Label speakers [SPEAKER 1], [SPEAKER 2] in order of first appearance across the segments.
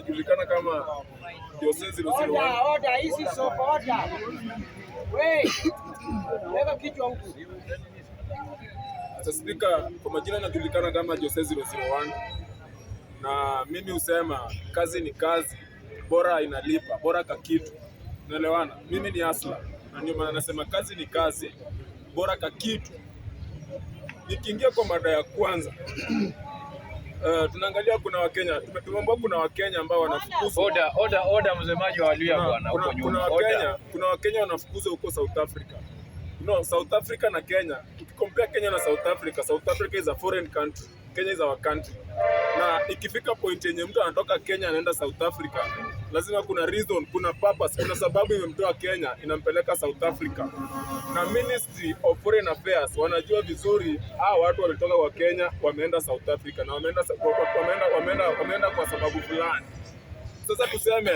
[SPEAKER 1] inajulikana kama Diocese 001.
[SPEAKER 2] Order, hizi soko order. Wewe, weka kichwa huku.
[SPEAKER 1] Sasa Speaker, kwa majina inajulikana kama Diocese 001. Na mimi husema kazi ni kazi, bora inalipa, bora kakitu. Unaelewana? Mimi ni Asla. Na ndio maana nasema kazi ni kazi, bora kakitu. Nikiingia kwa mada ya kwanza, tunaangalia kuna Wakenya, tumeambiwa kuna Wakenya ambao wanafukuzwa.
[SPEAKER 3] Order msemaji wa Waluhya bwana huko nyuma.
[SPEAKER 1] Kuna Wakenya wanafukuzwa huko South Africa. No, South Africa na Kenya, ukicompare Kenya na South Africa, South Africa is a foreign country, Kenya is our country. Na ikifika point yenye mtu anatoka Kenya anaenda South Africa, lazima kuna reason, kuna purpose, kuna sababu imemtoa Kenya inampeleka South Africa. Na Ministry of Foreign Affairs wanajua vizuri hao watu walitoka kwa Kenya wameenda South Africa na wameenda kwa sababu fulani. Sasa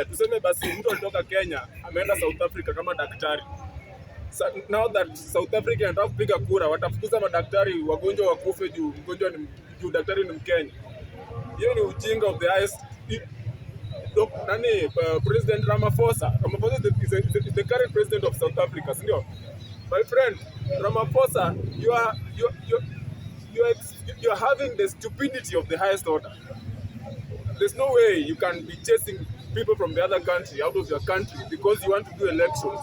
[SPEAKER 1] tuseme basi mtu alitoka Kenya ameenda South Africa kama daktari. Now that South Africa inataka kupiga kura, watafukuza madaktari wagonjwa wakufe juu daktari ni Mkenya. Hiyo ni ujinga of the highest. President Ramaphosa is the current president of South Africa, sindio? My friend Ramaphosa, you are having the stupidity of the highest order. There's no way you can be chasing people from the other country out of your country because you want to do elections.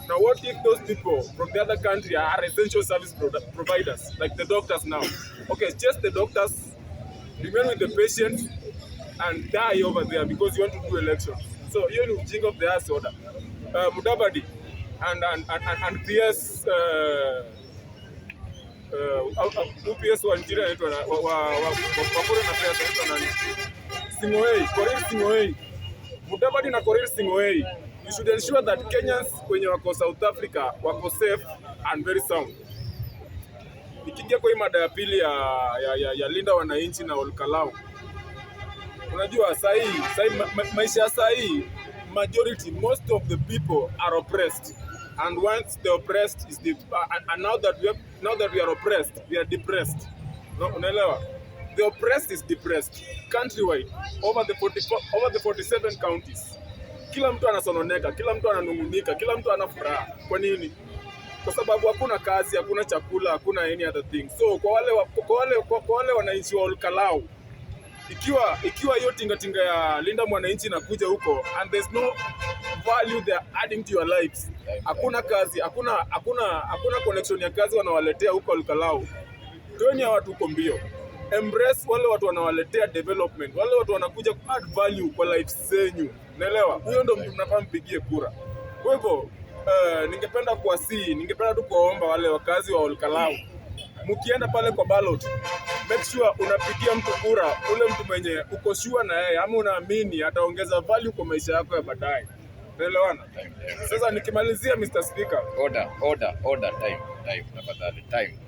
[SPEAKER 1] Now, what if those people from the other country are essential service providers, like the doctors now? Okay, chase the doctors, remain with the patients, and die over there because you want to do elections. So, you know, ujinga of the highest order. Mudavadi and PS UPS wa Nigeria anaitwa wa Foreign Affairs anaitwa nani? Korir Sing'oei. Mudavadi na Korir Sing'oei. You should ensure that Kenyans kwenye wako South Africa wako safe and very sound. Nikiingia kwa mada ya pili ya linda wananchi na Olkalau. Unajua maisha sahi majority, most of the people are oppressed, and once the oppressed is and now that we are oppressed, we are depressed. No, unaelewa? The oppressed is depressed countrywide over the 47 counties. Kila mtu anasononeka, kila mtu ananungunika, kila mtu ana furaha. Kwa nini? Kwa sababu hakuna kazi, hakuna chakula, hakuna any other thing. So kwa wale wananchi wa Olkalau, ikiwa hiyo tingatinga ya linda mwananchi inakuja huko and there's no value they are adding to your lives. Hakuna kazi, hakuna connection ya kazi wanawaletea huko Olkalau. Toeni watu huko mbio. Embrace wale watu wanawaletea development, wale watu wanakuja ku add value kwa lives zenyu. Unaelewa? Huyo ndo mtu mnafaa mpigie kura. Kwa hivyo ningependa tu kuwaomba wale wakazi wa Olkalau, mkienda pale kwa ballot, make sure unapigia mtu kura ule mtu mwenye uko sure na yeye ama unaamini ataongeza value kwa maisha yako ya baadaye. Unaelewana? Sasa nikimalizia, Mr. Speaker.
[SPEAKER 3] Order, time. Tafadhali, time.